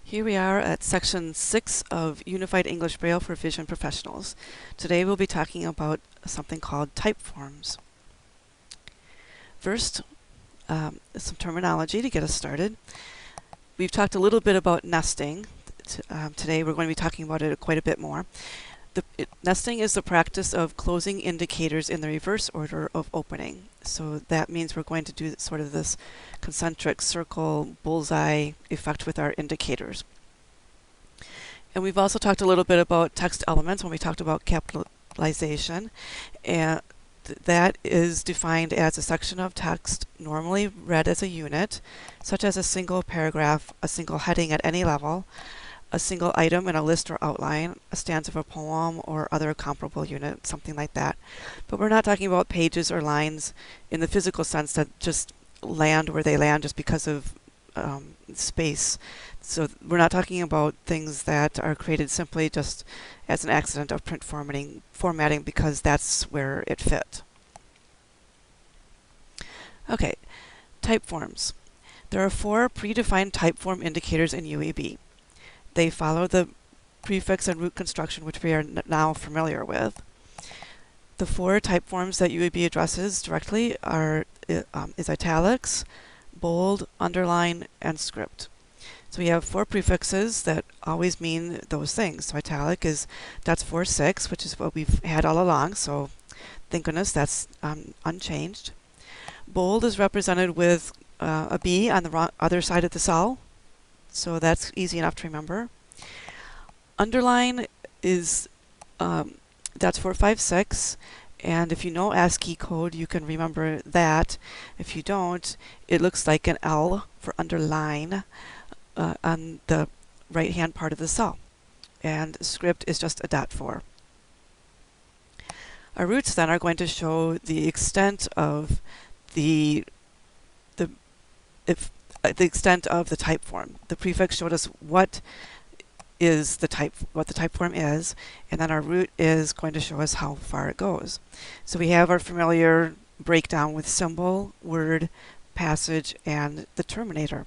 Here we are at section 6 of Unified English Braille for Vision Professionals. Today we'll be talking about something called typeforms. First, some terminology to get us started. We've talked a little bit about nesting. Today we're going to be talking about it quite a bit more. Nesting is the practice of closing indicators in the reverse order of opening. So that means we're going to do sort of this concentric circle bullseye effect with our indicators. And we've also talked a little bit about text elements when we talked about capitalization. And that is defined as a section of text normally read as a unit, such as a single paragraph, a single heading at any level, a single item in a list or outline, a stanza of a poem, or other comparable unit, something like that. But we're not talking about pages or lines in the physical sense that just land where they land just because of space. So we're not talking about things that are created simply just as an accident of print formatting because that's where it fit. Okay, typeforms. There are 4 predefined typeform indicators in UEB. They follow the prefix and root construction, which we are now familiar with. The 4 typeforms that UEB addresses directly is italics, bold, underline, and script. So we have 4 prefixes that always mean those things. So italic is that's 4-6, which is what we've had all along. So thank goodness that's unchanged. Bold is represented with a B on the other side of the cell. So that's easy enough to remember. Underline is that's 4-5-6, and if you know ASCII code, you can remember that. If you don't, it looks like an L for underline on the right-hand part of the cell, and script is just a .4. Our roots then are going to show the extent of the extent of the typeform. The prefix showed us what the typeform is, and then our root is going to show us how far it goes. So we have our familiar breakdown with symbol, word, passage, and the terminator.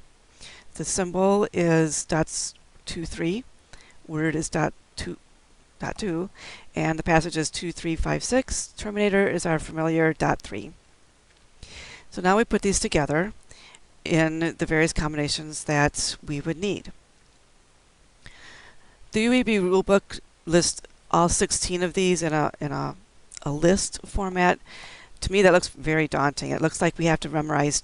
The symbol is .23, word is .2, and the passage is 2, 3, 5, 6. Terminator is our familiar .3. So now we put these together in the various combinations that we would need. The UEB rulebook lists all 16 of these in a list format. To me, that looks very daunting. It looks like we have to memorize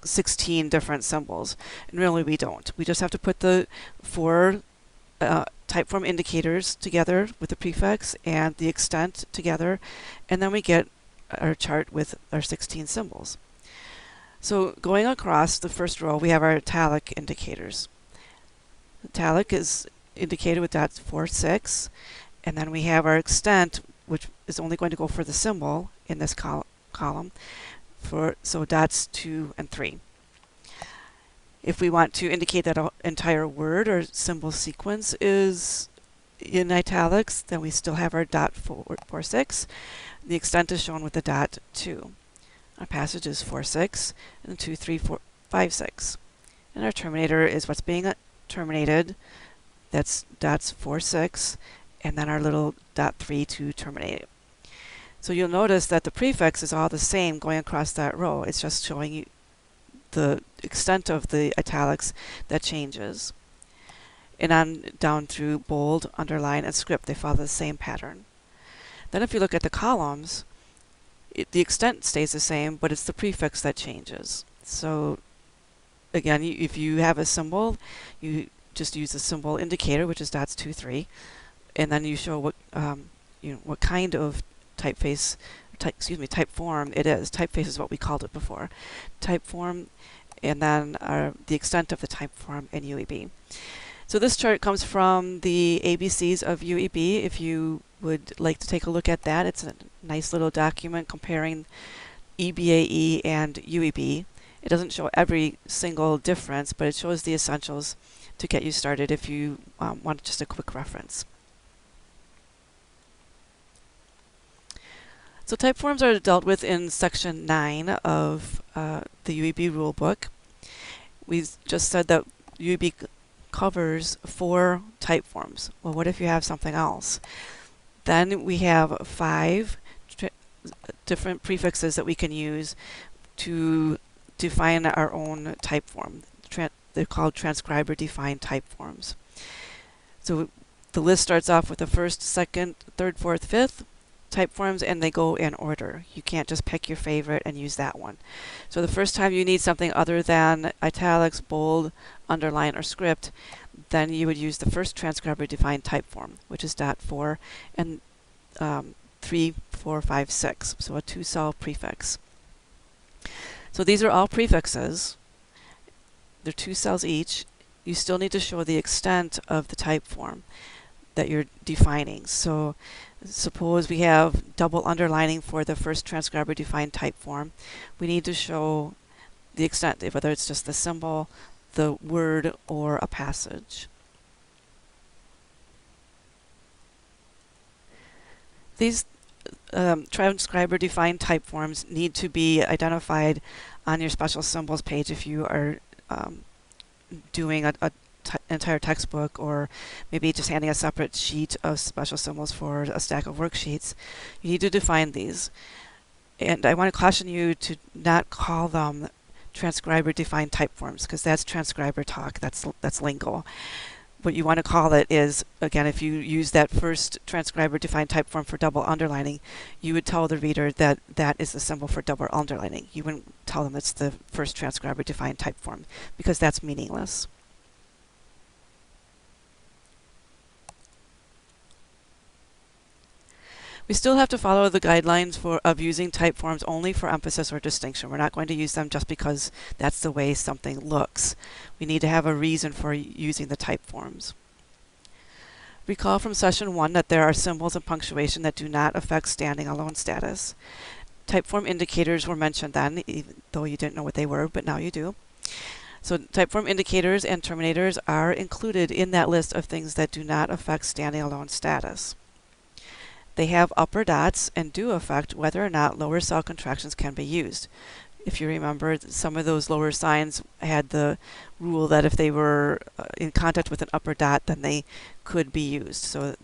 16 different symbols, and really we don't. We just have to put the 4 typeform indicators together with the prefix and the extent together, and then we get our chart with our 16 symbols. So going across the first row, we have our italic indicators. Italic is indicated with .4-6, and then we have our extent, which is only going to go for the symbol in this column, so dots 2 and 3. If we want to indicate that an entire word or symbol sequence is in italics, then we still have our .4-6. The extent is shown with the .2. Our passage is 4-6 and 2, 3, 4, 5, 6. And our terminator is what's being terminated. That's dots 4-6, and then our little .3 to terminate it. So you'll notice that the prefix is all the same going across that row. It's just showing you the extent of the italics that changes. And on down through bold, underline, and script, they follow the same pattern. Then if you look at the columns, the extent stays the same, but it's the prefix that changes. So again, if you have a symbol, you just use the symbol indicator, which is dots 2, 3, and then you show what what kind of typeform it is. Typeface is what we called it before. Typeform, and then the extent of the typeform in UEB. So this chart comes from the ABCs of UEB. If you would like to take a look at that, it's a nice little document comparing EBAE and UEB. It doesn't show every single difference, but it shows the essentials to get you started if you want just a quick reference. So typeforms are dealt with in section 9 of the UEB rulebook. We just said that UEB covers 4 type forms. Well, what if you have something else? Then we have 5 different prefixes that we can use to define our own type form. They're called Transcriber-Defined Typeforms. So the list starts off with the first, second, third, fourth, fifth type forms, and they go in order. You can't just pick your favorite and use that one. So the first time you need something other than italics, bold, underline, or script, then you would use the first transcriber-defined typeform, which is .4 and 3, 4, 5, 6. So a 2-cell prefix. So these are all prefixes. They're 2 cells each. You still need to show the extent of the type form that you're defining. So suppose we have double underlining for the first transcriber-defined type form. We need to show the extent, whether it's just the symbol, the word, or a passage. These transcriber-defined type forms need to be identified on your special symbols page if you are doing an entire textbook, or maybe just handing a separate sheet of special symbols for a stack of worksheets. You need to define these. And I want to caution you to not call them transcriber-defined typeforms, because that's transcriber talk, that's lingo. What you want to call it is, again, if you use that first transcriber-defined typeform for double underlining, you would tell the reader that that is the symbol for double underlining. You wouldn't tell them it's the first transcriber-defined typeform, because that's meaningless. We still have to follow the guidelines of using type forms only for emphasis or distinction. We're not going to use them just because that's the way something looks. We need to have a reason for using the type forms. Recall from session 1 that there are symbols and punctuation that do not affect standing alone status. Typeform indicators were mentioned then, even though you didn't know what they were, but now you do. So typeform indicators and terminators are included in that list of things that do not affect standing alone status. They have upper dots and do affect whether or not lower cell contractions can be used. If you remember, some of those lower signs had the rule that if they were in contact with an upper dot, then they could be used. So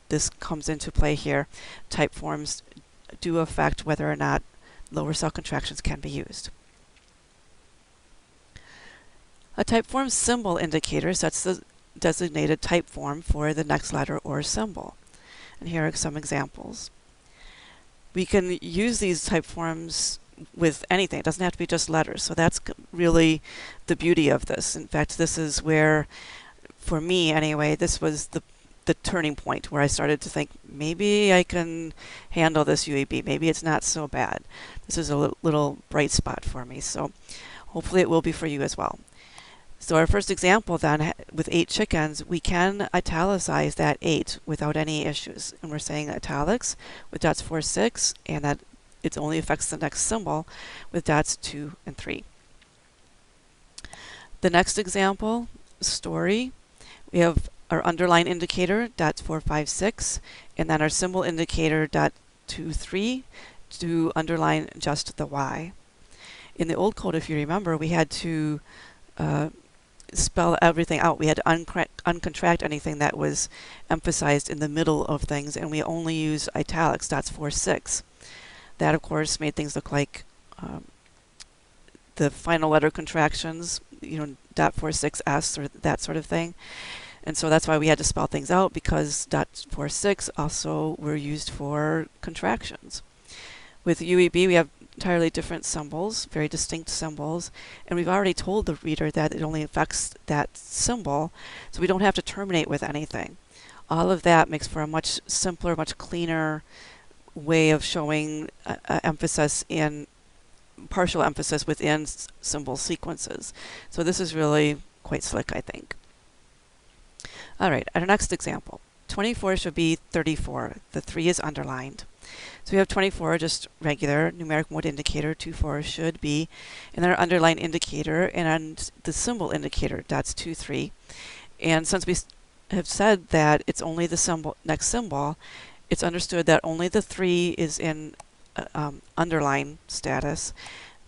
this comes into play here. Typeforms do affect whether or not lower cell contractions can be used. A typeform symbol indicator sets the designated type form for the next letter or symbol. And here are some examples. We can use these type forms with anything. It doesn't have to be just letters. So that's really the beauty of this. In fact, this is where, for me anyway, this was the turning point where I started to think, maybe I can handle this UEB. Maybe it's not so bad. This is a little bright spot for me. So hopefully it will be for you as well. So our first example then, with 8 chickens, we can italicize that 8 without any issues. And we're saying italics with dots 4, 6, and that it only affects the next symbol with dots 2 and 3. The next example, story, we have our underline indicator, dots 4, 5, 6, and then our symbol indicator, dot 2, 3, to underline just the Y. In the old code, if you remember, we had to spell everything out. We had to uncontract anything that was emphasized in the middle of things, and we only used italics, dots 4, 6. That, of course, made things look like the final letter contractions, dot 4, 6, S, or that sort of thing. And so that's why we had to spell things out, because dot 4, 6 also were used for contractions. With UEB, we have entirely different symbols, very distinct symbols, and we've already told the reader that it only affects that symbol, so we don't have to terminate with anything. All of that makes for a much simpler, much cleaner way of showing emphasis in partial emphasis within symbol sequences. So this is really quite slick, I think. All right, our next example. 24 should be 34. The 3 is underlined. So we have 24, just regular numeric mode indicator, 24 should be, and then our underline indicator, and the symbol indicator, dots 2, 3. And since we have said that it's only the next symbol, it's understood that only the 3 is in underline status.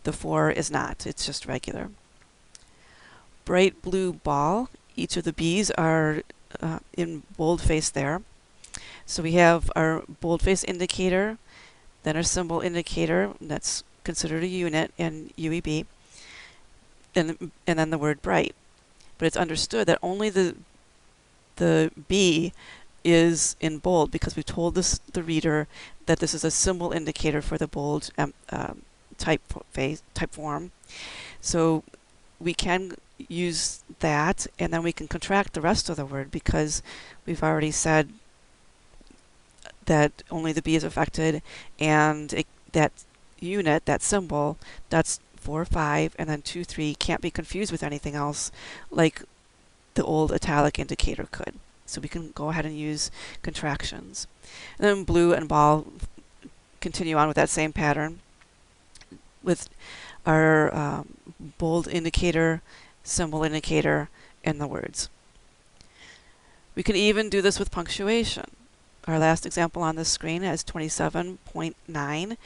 The 4 is not. It's just regular. Bright blue ball Each of the B's are in boldface there. So we have our boldface indicator, then our symbol indicator, that's considered a unit in UEB, and then the word bright. But it's understood that only the B is in bold because we told the reader that this is a symbol indicator for the bold typeform. So we can use that, and then we can contract the rest of the word because we've already said that only the B is affected, and that unit, that symbol, that's 4, 5, and then 2, 3 can't be confused with anything else like the old italic indicator could. So we can go ahead and use contractions. And then blue and ball continue on with that same pattern with our bold indicator, symbol indicator, and the words. We can even do this with punctuation. Our last example on the screen is 27.9.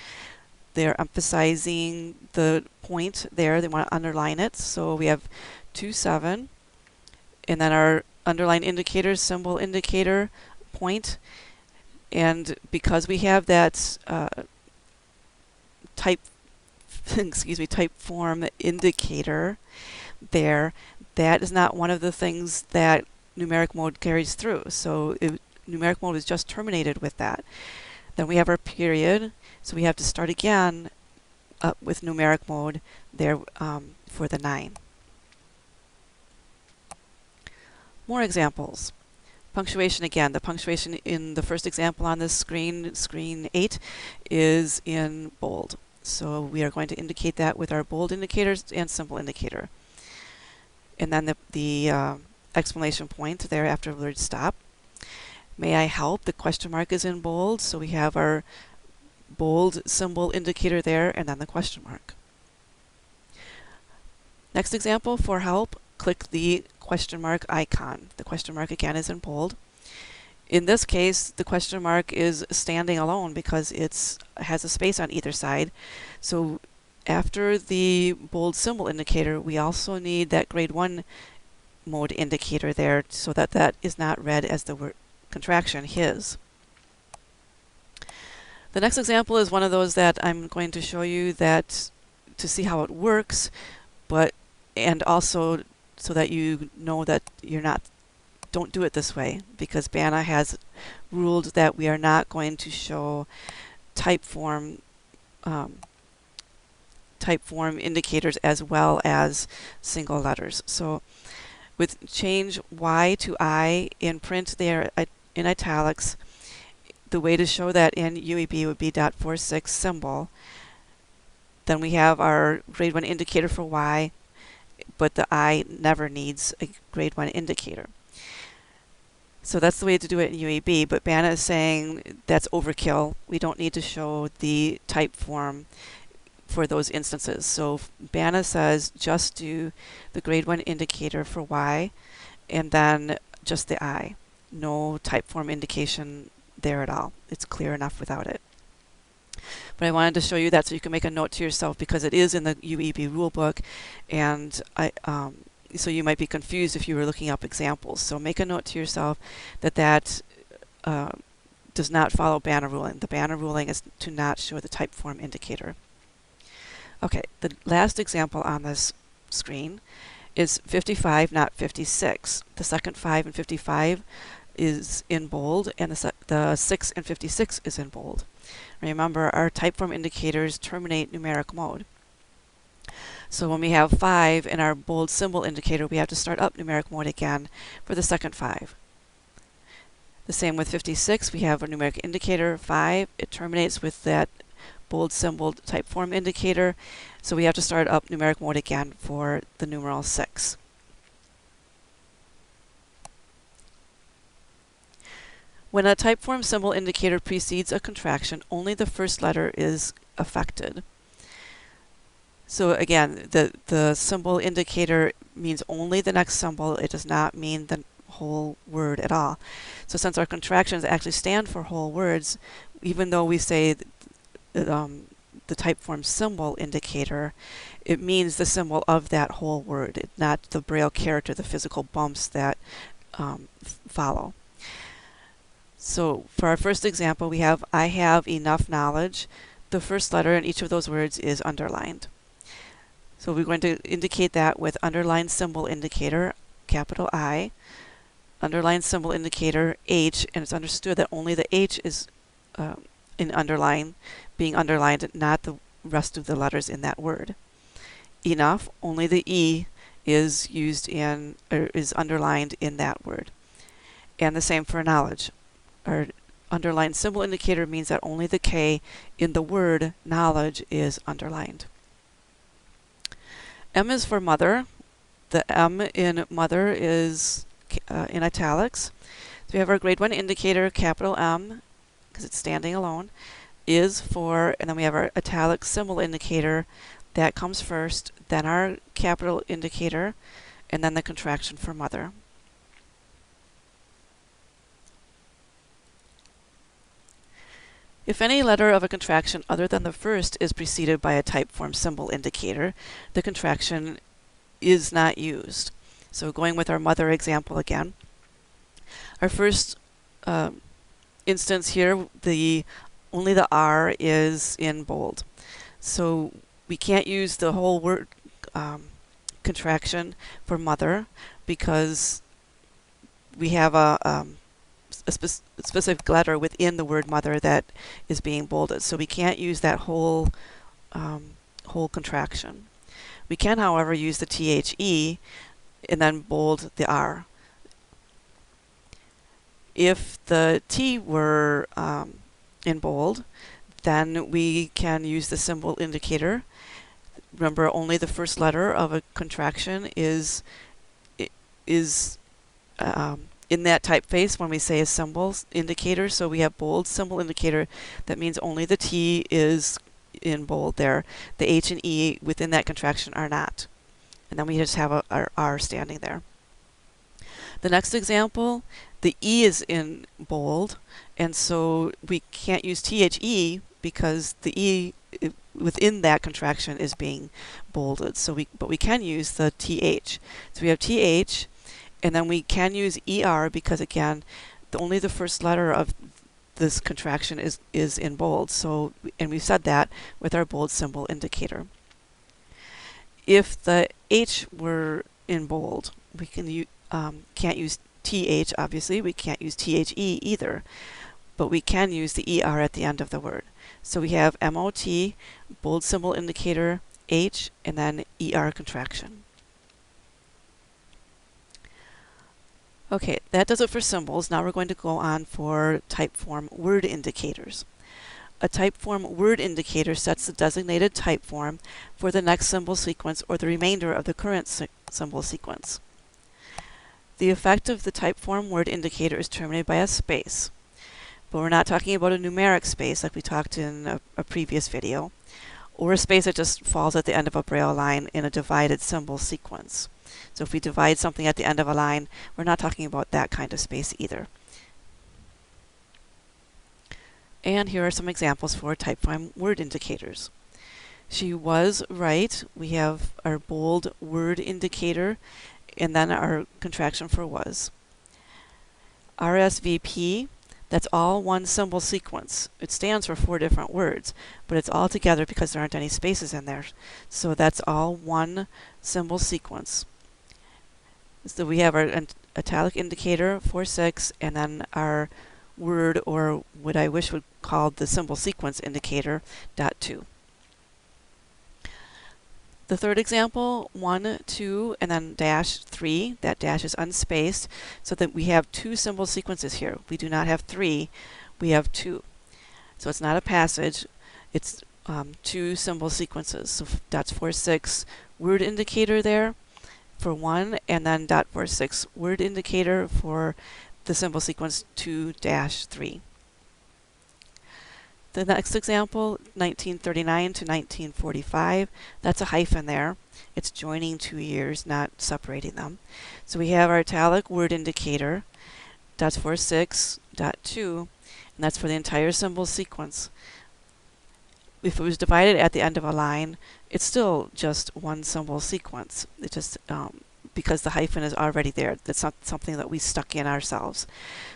They're emphasizing the point there. They want to underline it. So we have 2-7. And then our underline indicator, symbol indicator, point. And because we have that typeform indicator there, that is not one of the things that numeric mode carries through. So numeric mode is just terminated with that. Then we have our period. So we have to start again with numeric mode there for the 9. More examples. Punctuation again. The punctuation in the first example on this screen, screen 8, is in bold. So we are going to indicate that with our bold indicators and symbol indicator. And then the exclamation point there after the word stop. May I help? The question mark is in bold. So we have our bold symbol indicator there and then the question mark. Next example for help, click the question mark icon. The question mark again is in bold. In this case, the question mark is standing alone because it has a space on either side. So after the bold symbol indicator, we also need that grade 1 mode indicator there so that that is not read as the word contraction, his. The next example is one of those that I'm going to show you that to see how it works, and also so that you know that don't do it this way, because BANA has ruled that we are not going to show typeform indicators as well as single letters. So with change Y to I in print there in italics, the way to show that in UEB would be .46 symbol. Then we have our grade 1 indicator for Y, but the I never needs a grade 1 indicator. So that's the way to do it in UEB, but BANA is saying that's overkill. We don't need to show the type form for those instances. So BANA says just do the grade 1 indicator for Y and then just the I. No type form indication there at all. It's clear enough without it. But I wanted to show you that so you can make a note to yourself because it is in the UEB rulebook, and so you might be confused if you were looking up examples. So make a note to yourself that does not follow BANA ruling. The BANA ruling is to not show the type form indicator. Okay, the last example on this screen is 55, not 56. The second 5 and 55 is in bold, and the 6 and 56 is in bold. Remember, our typeform indicators terminate numeric mode. So when we have 5 in our bold symbol indicator, we have to start up numeric mode again for the second 5. The same with 56. We have a numeric indicator 5. It terminates with that bold symbol typeform indicator. So we have to start up numeric mode again for the numeral 6. When a typeform symbol indicator precedes a contraction, only the first letter is affected. So again, the symbol indicator means only the next symbol. It does not mean the whole word at all. So since our contractions actually stand for whole words, even though we say the Typeform symbol indicator, it means the symbol of that whole word, not the Braille character, the physical bumps that follow. So for our first example, we have I have enough knowledge. The first letter in each of those words is underlined. So we're going to indicate that with underline symbol indicator, capital I, underline symbol indicator H, and it's understood that only the H is in underline, being underlined, not the rest of the letters in that word. Enough, only the E is used in, or is underlined in that word. And the same for knowledge. Our underline symbol indicator means that only the K in the word knowledge is underlined. M is for mother. The M in mother is in italics. So we have our grade 1 indicator, capital M, because it's standing alone, is for, and then we have our italic symbol indicator. That comes first, then our capital indicator, and then the contraction for mother. If any letter of a contraction other than the first is preceded by a Typeform symbol indicator, the contraction is not used. So going with our mother example again, our first instance here, only the R is in bold. So we can't use the whole word contraction for mother because we have a specific letter within the word mother that is being bolded. So we can't use that whole contraction. We can, however, use the THE and then bold the R. If the T were in bold, then we can use the symbol indicator. Remember, only the first letter of a contraction is in that typeface when we say a symbol indicator. So we have bold symbol indicator. That means only the T is in bold there. The H and E within that contraction are not. And then we just have our R standing there. The next example, the E is in bold, and so we can't use THE because the E within that contraction is being bolded. So but we can use the TH. So we have TH, and then we can use ER because again, only the first letter of this contraction is in bold. So, and we've said that with our bold symbol indicator. If the H were in bold, we can't use TH, obviously. We can't use THE either, but we can use the ER at the end of the word. So we have MOT, bold symbol indicator, H, and then ER contraction. Okay, that does it for symbols. Now we're going to go on for Typeform word indicators. A Typeform word indicator sets the designated typeform for the next symbol sequence or the remainder of the current symbol sequence. The effect of the Typeform word indicator is terminated by a space. But we're not talking about a numeric space like we talked in a previous video, or a space that just falls at the end of a Braille line in a divided symbol sequence. So if we divide something at the end of a line, we're not talking about that kind of space either. And here are some examples for Typeform word indicators. She was right. We have our bold word indicator, and then our contraction for was. RSVP, that's all one symbol sequence. It stands for 4 different words, but it's all together because there aren't any spaces in there. So that's all one symbol sequence. So we have our italic indicator, 4-6, and then our word, or what I wish would call the symbol sequence indicator, .2. The third example, 1, 2, and then -3. That dash is unspaced, so that we have 2 symbol sequences here. We do not have 3, we have 2. So it's not a passage, it's 2 symbol sequences. So that's 4-6 word indicator there for 1, and then .46 word indicator for the symbol sequence 2-3. The next example, 1939 to 1945, that's a hyphen there. It's joining 2 years, not separating them. So we have our italic word indicator, .46, .2, and that's for the entire symbol sequence. if it was divided at the end of a line, it's still just one symbol sequence. It just because the hyphen is already there. That's not something that we stuck in ourselves.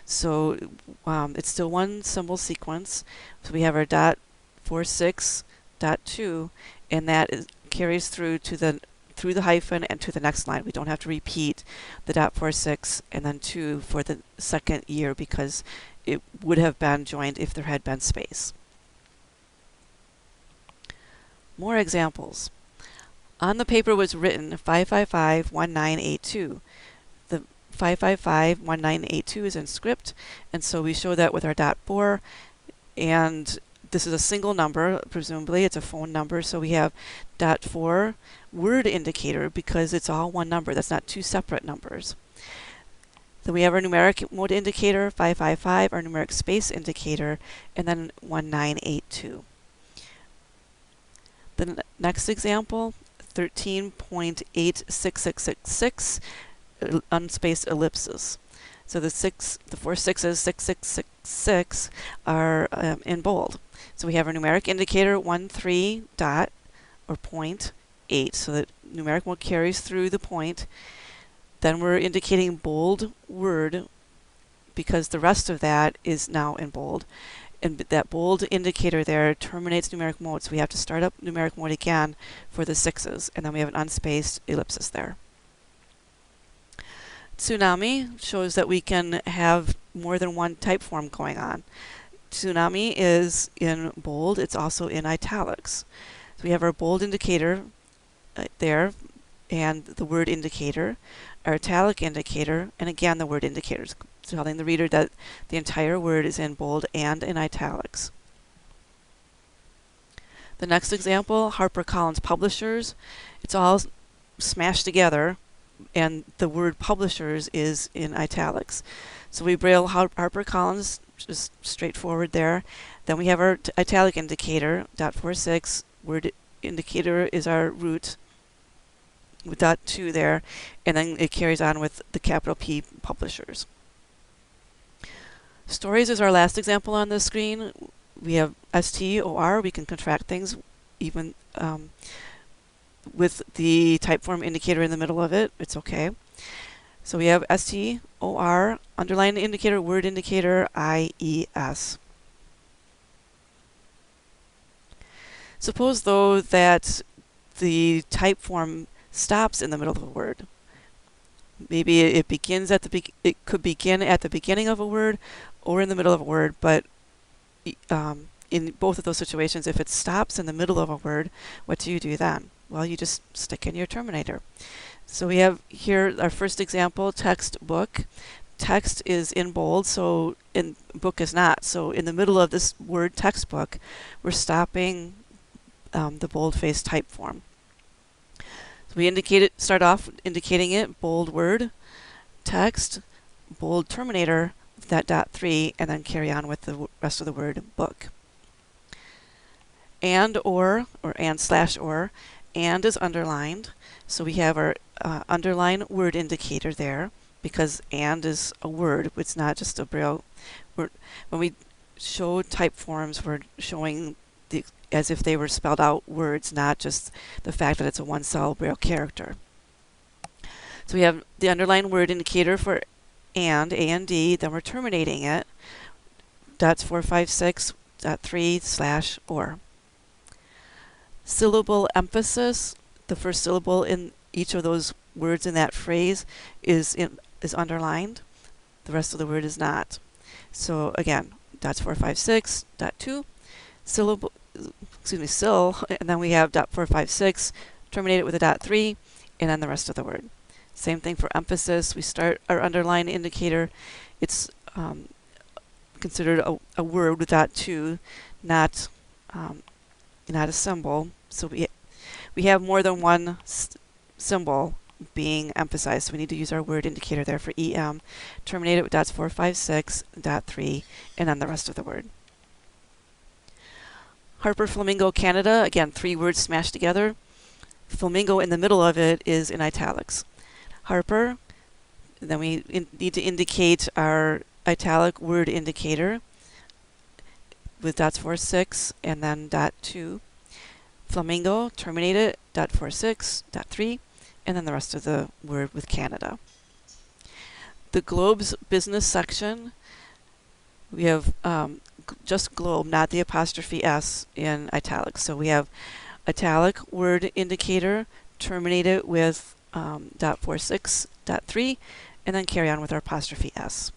So it's still one symbol sequence. So we have our dot 46 dot 2, and that carries through to the hyphen and to the next line. We don't have to repeat the dot 46 and then 2 for the second year because it would have been joined if there had been space. More examples. On the paper was written 555-1982. The 555-1982 is in script, and so we show that with our dot 4, and this is a single number, presumably it's a phone number, so we have dot 4 word indicator because it's all one number. That's not two separate numbers. Then we have our numeric mode indicator, 555, our numeric space indicator, and then 1982. The next example, 13.86666, unspaced ellipses. So the 4 sixes, 6666, are in bold. So we have our numeric indicator 13 dot or point 8. So the numeric mode carries through the point. Then we're indicating bold word because the rest of that is now in bold. And that bold indicator there terminates numeric mode. So we have to start up numeric mode again for the 6s. And then we have an unspaced ellipsis there. Tsunami shows that we can have more than one type form going on. Tsunami is in bold. It's also in italics. So we have our bold indicator there and the word indicator, our italic indicator, and again the word indicators, telling the reader that the entire word is in bold and in italics. The next example, HarperCollins Publishers. It's all smashed together, and the word publishers is in italics. So we braille HarperCollins, just straightforward there. Then we have our italic indicator, dot 46, word indicator is our root, with dot 2 there, and then it carries on with the capital P publishers. Stories is our last example on the screen. We have STOR, we can contract things even with the typeform indicator in the middle of it. It's okay. So we have STOR, underline indicator, word indicator, IES. Suppose though that the typeform stops in the middle of a word. Maybe it begins at it could begin at the beginning of a word or in the middle of a word, but in both of those situations, if it stops in the middle of a word, what do you do then? Well, you just stick in your terminator. So we have here our first example, textbook. Text is in bold, so in book is not. So in the middle of this word textbook, we're stopping the bold-faced type form. So we start off indicating it, bold word, text, bold terminator, that dot 3, and then carry on with the rest of the word book. And or and slash or, and is underlined. So we have our underline word indicator there because and is a word. It's not just a braille word. When we show type forms, we're showing as if they were spelled out words, not just the fact that it's a one-cell braille character. So we have the underline word indicator for and, A and D, then we're terminating it, dots 456, dot 3, slash, or. Syllable emphasis, the first syllable in each of those words in that phrase is underlined. The rest of the word is not. So again, dots 456, dot 2, syllable, syll, and then we have dot 456, terminate it with a dot 3, and then the rest of the word. Same thing for emphasis. We start our underline indicator. It's considered a word with dot 2, not a symbol. So we have more than one symbol being emphasized. So we need to use our word indicator there for EM. Terminate it with dots 456, dot 3, and then the rest of the word. Harper Flamingo Canada, again, 3 words smashed together. Flamingo in the middle of it is in italics. Harper, then we need to indicate our italic word indicator. with dots 4, 6, and then dot 2. Flamingo, terminated, dot 4, 6, dot 3, and then the rest of the word with Canada. The Globe's business section, we have just Globe, not the apostrophe S in italics. So we have italic word indicator, terminated with dot 4, 6, dot 3, and then carry on with our apostrophe S.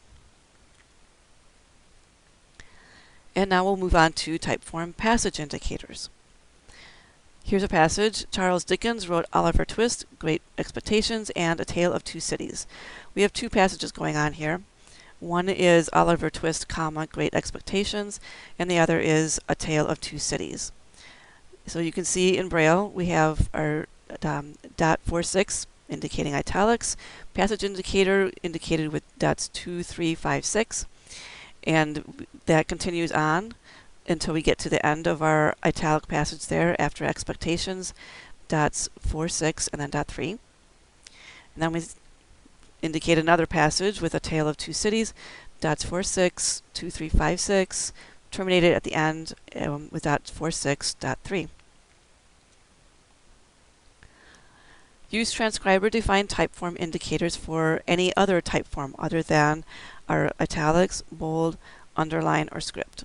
And now we'll move on to Typeform passage indicators. Here's a passage. Charles Dickens wrote Oliver Twist, Great Expectations, and A Tale of Two Cities. We have two passages going on here. One is Oliver Twist, comma, Great Expectations, and the other is A Tale of Two Cities. So you can see in Braille we have our dot 4, 6 indicating italics, passage indicator indicated with dots 2, 3, 5, 6, and that continues on until we get to the end of our italic passage there after expectations, dots 4, 6, and then dot 3. And then we indicate another passage with A Tale of Two Cities, dots 4, 6, 2, 3, 5, 6, terminated at the end with dot 4, 6, dot 3. Use transcriber-defined typeform indicators for any other typeform other than our italics, bold, underline, or script.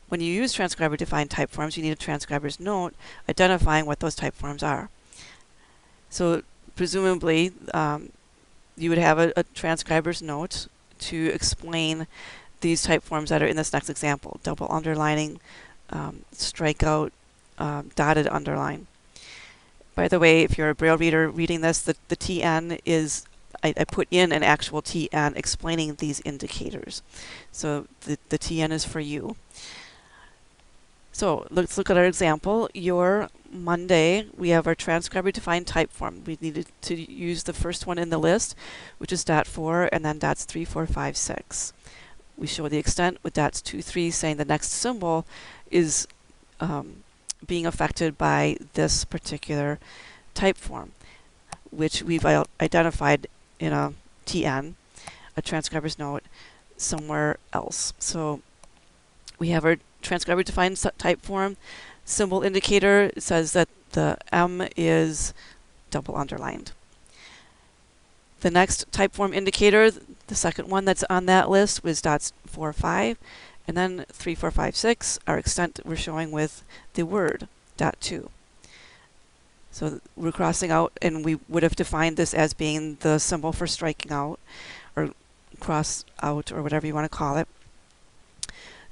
When you use transcriber-defined typeforms, you need a transcriber's note identifying what those typeforms are. So presumably, you would have a transcriber's note to explain these typeforms that are in this next example: double underlining, strikeout, dotted underline. By the way, if you're a Braille reader reading this, the TN is, I put in an actual TN explaining these indicators. So the TN is for you. So let's look at our example. Your Monday, we have our transcriber-defined typeform. We needed to use the first one in the list, which is dot 4, and then dots 3, 4, 5, 6. We show the extent with dots 2, 3, saying the next symbol is being affected by this particular typeform, which we've identified in a TN, a transcriber's note, somewhere else. So we have our transcriber-defined typeform symbol indicator. It says that the M is double underlined. The next typeform indicator, the second one that's on that list, was dots 4, 5, and then 3, 4, 5, 6. Our extent we're showing with the word, dot 2. So we're crossing out, and we would have defined this as being the symbol for striking out, or cross out, or whatever you want to call it.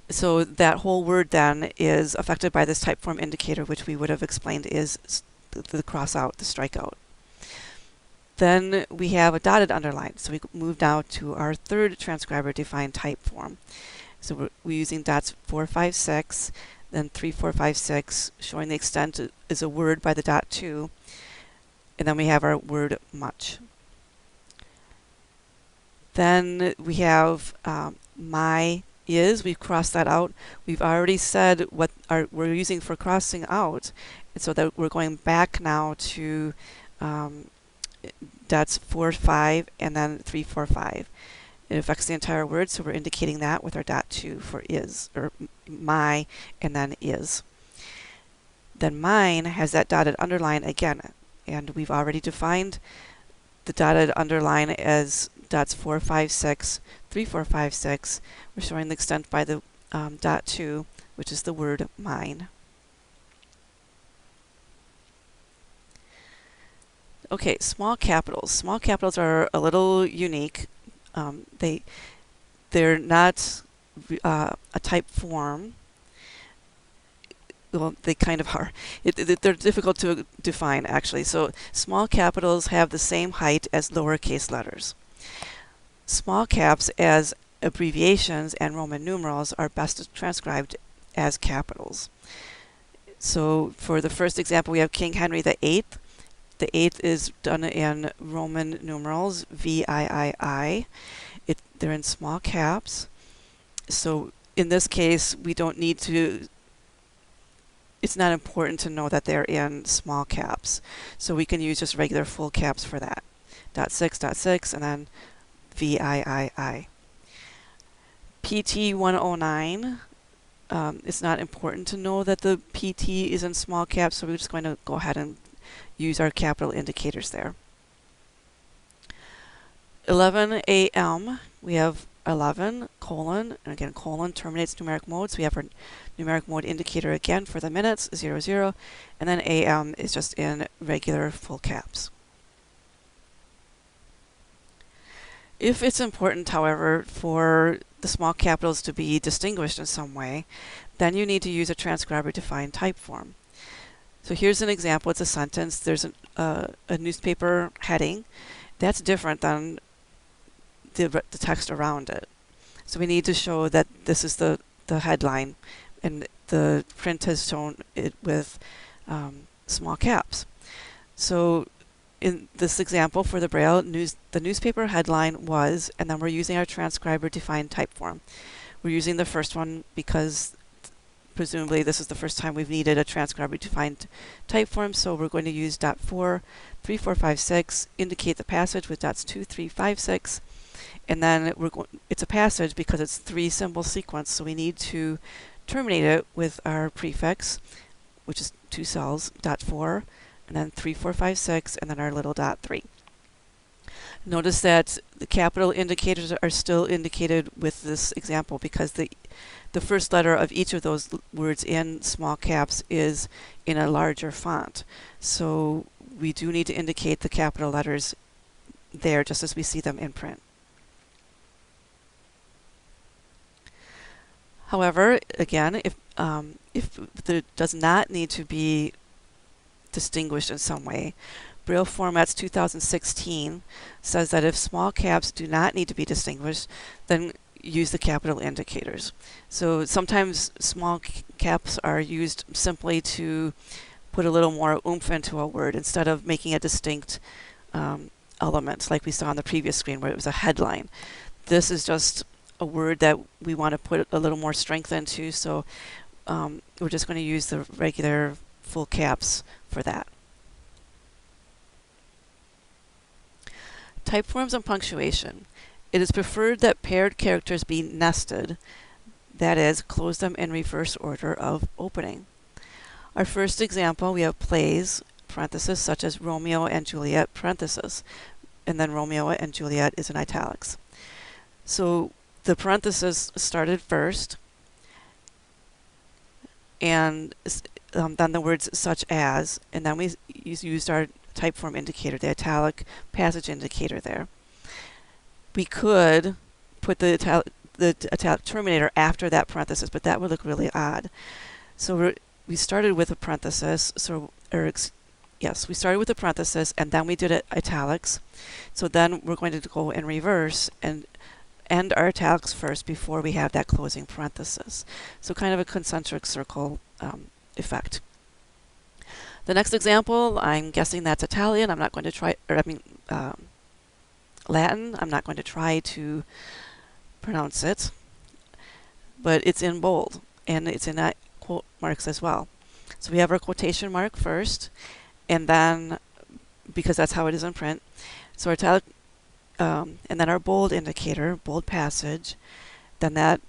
So that whole word then is affected by this typeform indicator, which we would have explained is the cross out, the strikeout. Then we have a dotted underline. So we move now to our third transcriber-defined typeform. So we're using dots 4, 5, 6, then 3, 4, 5, 6, showing the extent is a word by the dot 2, and then we have our word much. Then we have my is. We've crossed that out. We've already said what we're using for crossing out, and so that we're going back now to dots 4, 5, and then 3, 4, 5. It affects the entire word, so we're indicating that with our dot 2 for is, or my, and then is. Then mine has that dotted underline again, and we've already defined the dotted underline as dots 4, 5, 6, 3, 4, 5, 6. We're showing the extent by the dot 2, which is the word mine. Okay, small capitals. Small capitals are a little unique. They're not a type form. Well, they kind of are. They're difficult to define, actually. So small capitals have the same height as lowercase letters. Small caps as abbreviations and Roman numerals are best transcribed as capitals. So for the first example, we have King Henry VIII. The 8th is done in Roman numerals, VIII. They're in small caps. So in this case, we don't need to, it's not important to know that they're in small caps. So we can use just regular full caps for that. Dot 6, dot 6, and then VIII. PT 109 it's not important to know that the PT is in small caps, so we're just going to go ahead and use our capital indicators there. 11 AM, we have 11, colon, and again, colon terminates numeric mode, so we have our numeric mode indicator again for the minutes, 00, and then AM is just in regular full caps. If it's important, however, for the small capitals to be distinguished in some way, then you need to use a transcriber-defined typeform. So here's an example. It's a sentence. There's a newspaper heading. That's different than the text around it. So we need to show that this is the headline, and the print has shown it with small caps. So in this example for the Braille, the newspaper headline was, and then we're using our transcriber-defined typeform. We're using the first one because presumably this is the first time we've needed a transcriber-defined typeform, so we're going to use dot 4, 3, 4, 5, 6, indicate the passage with dots 2, 3, 5, 6, and then it's a passage because it's 3 symbol sequence, so we need to terminate it with our prefix, which is 2 cells, dot 4, and then 3, 4, 5, 6, and then our little dot 3. Notice that the capital indicators are still indicated with this example because the first letter of each of those words in small caps is in a larger font. So we do need to indicate the capital letters there just as we see them in print. However, again, if there does not need to be distinguished in some way, Braille Formats 2016 says that if small caps do not need to be distinguished, then use the capital indicators. So sometimes small caps are used simply to put a little more oomph into a word instead of making a distinct element like we saw on the previous screen where it was a headline. This is just a word that we want to put a little more strength into, so we're just going to use the regular full caps for that. Typeforms and punctuation. It is preferred that paired characters be nested, that is, close them in reverse order of opening. Our first example, we have plays, parenthesis, such as Romeo and Juliet, parenthesis, and then Romeo and Juliet is in italics. So the parenthesis started first, and then the words such as, and then we used our typeform indicator, the italic passage indicator there. We could put the italic terminator after that parenthesis, but that would look really odd. So we started with a parenthesis, yes, we started with a parenthesis, and then we did it italics. So then we're going to go in reverse and end our italics first before we have that closing parenthesis. So kind of a concentric circle effect. The next example, I'm guessing that's Italian. I'm not going to try, Latin. I'm not going to try to pronounce it, but it's in bold, and it's in that quote marks as well. So we have our quotation mark first, and then, because that's how it is in print, so our italic, and then our bold indicator, bold passage, then that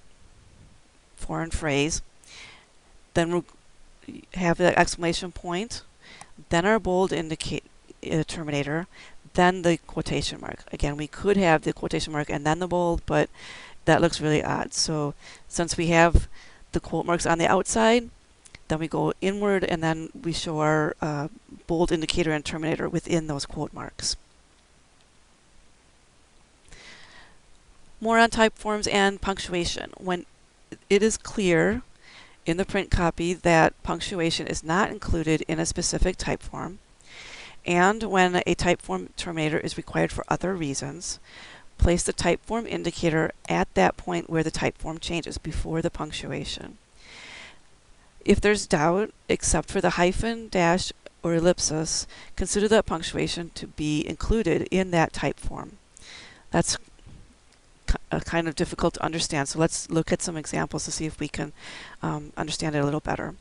foreign phrase, then we'll have the exclamation point, then our bold terminator, then the quotation mark. Again, we could have the quotation mark and then the bold, but that looks really odd. So since we have the quote marks on the outside, then we go inward and then we show our bold indicator and terminator within those quote marks. More on typeforms and punctuation. When it is clear in the print copy that punctuation is not included in a specific typeform, and when a typeform terminator is required for other reasons, place the typeform indicator at that point where the typeform changes, before the punctuation. If there's doubt, except for the hyphen, dash, or ellipsis, consider that punctuation to be included in that typeform. That's kind of difficult to understand, so let's look at some examples to see if we can understand it a little better.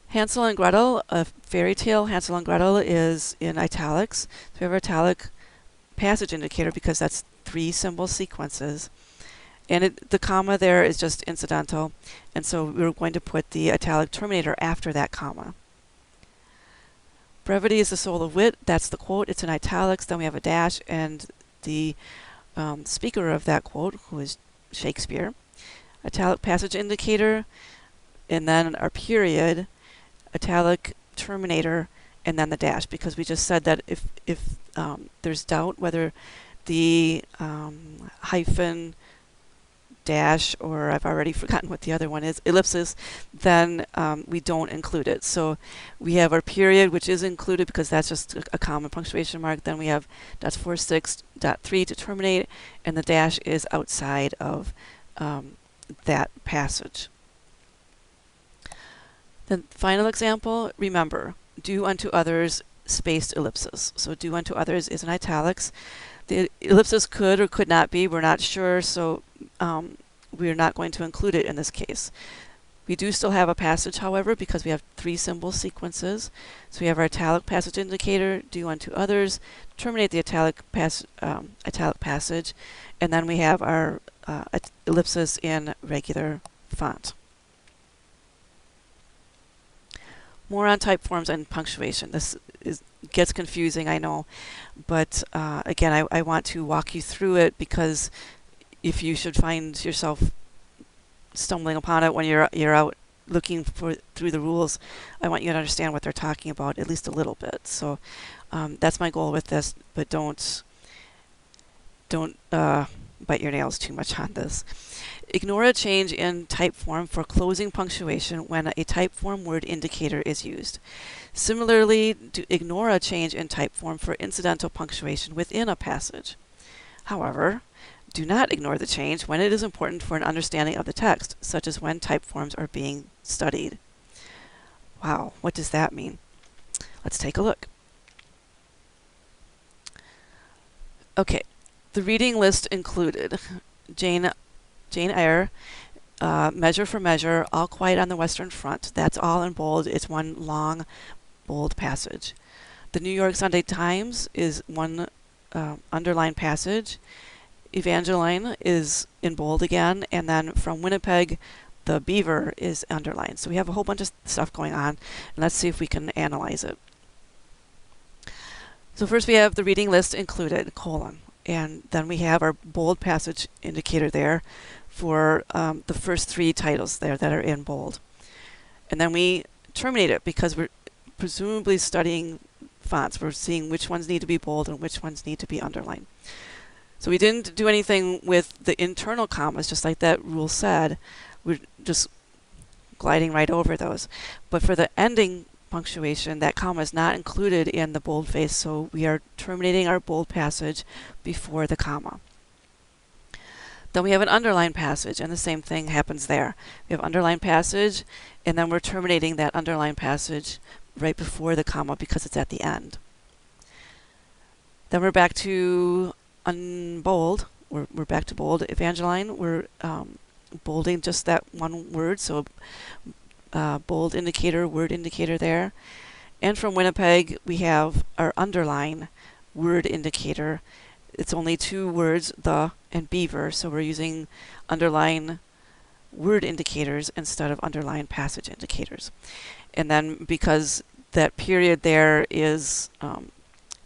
Hansel and Gretel, a fairy tale. Hansel and Gretel is in italics. So we have our italic passage indicator because that's 3 symbol sequences. And the comma there is just incidental, and so we're going to put the italic terminator after that comma. Brevity is the soul of wit. That's the quote. It's in italics. Then we have a dash, and the speaker of that quote, who is Shakespeare. Italic passage indicator, and then our period, italic terminator, and then the dash, because we just said that if there's doubt whether the hyphen, dash, or I've already forgotten what the other one is, ellipsis, then we don't include it. So we have our period, which is included because that's just a common punctuation mark. Then we have .46.3 to terminate, and the dash is outside of that passage. The final example, remember, do unto others spaced ellipsis. So do unto others is in italics. The ellipsis could or could not be, we're not sure, so we're not going to include it in this case. We do still have a passage, however, because we have 3 symbol sequences. So we have our italic passage indicator, do unto others, terminate the italic passage, and then we have our ellipsis in regular font. More on typeforms and punctuation. This gets confusing, I know, but again, I want to walk you through it, because if you should find yourself stumbling upon it when you're out looking through the rules, I want you to understand what they're talking about at least a little bit. So that's my goal with this, but don't bite your nails too much on this. Ignore a change in typeform for closing punctuation when a typeform word indicator is used. Similarly, ignore a change in typeform for incidental punctuation within a passage. However, do not ignore the change when it is important for an understanding of the text, such as when typeforms are being studied. Wow, what does that mean? Let's take a look. Okay, the reading list included Jane Eyre, Measure for Measure, All Quiet on the Western Front. That's all in bold. It's one long, bold passage. The New York Sunday Times is one underlined passage. Evangeline is in bold again, and then from Winnipeg, the beaver is underlined. So we have a whole bunch of stuff going on, and let's see if we can analyze it. So first we have the reading list included, colon, and then we have our bold passage indicator there for the first 3 titles there that are in bold. And then we terminate it because we're presumably studying fonts. We're seeing which ones need to be bold and which ones need to be underlined. So we didn't do anything with the internal commas, just like that rule said. We're just gliding right over those. But for the ending punctuation, that comma is not included in the boldface, so we are terminating our bold passage before the comma. Then we have an underlined passage, and the same thing happens there. We have underlined passage, and then we're terminating that underlined passage right before the comma because it's at the end. Then we're back to unbold. We're back to bold. Evangeline, we're bolding just that one word, so bold indicator, word indicator there. And from Winnipeg, we have our underline word indicator. It's only 2 words, the and beaver, so we're using underline word indicators instead of underline passage indicators. And then because that period there is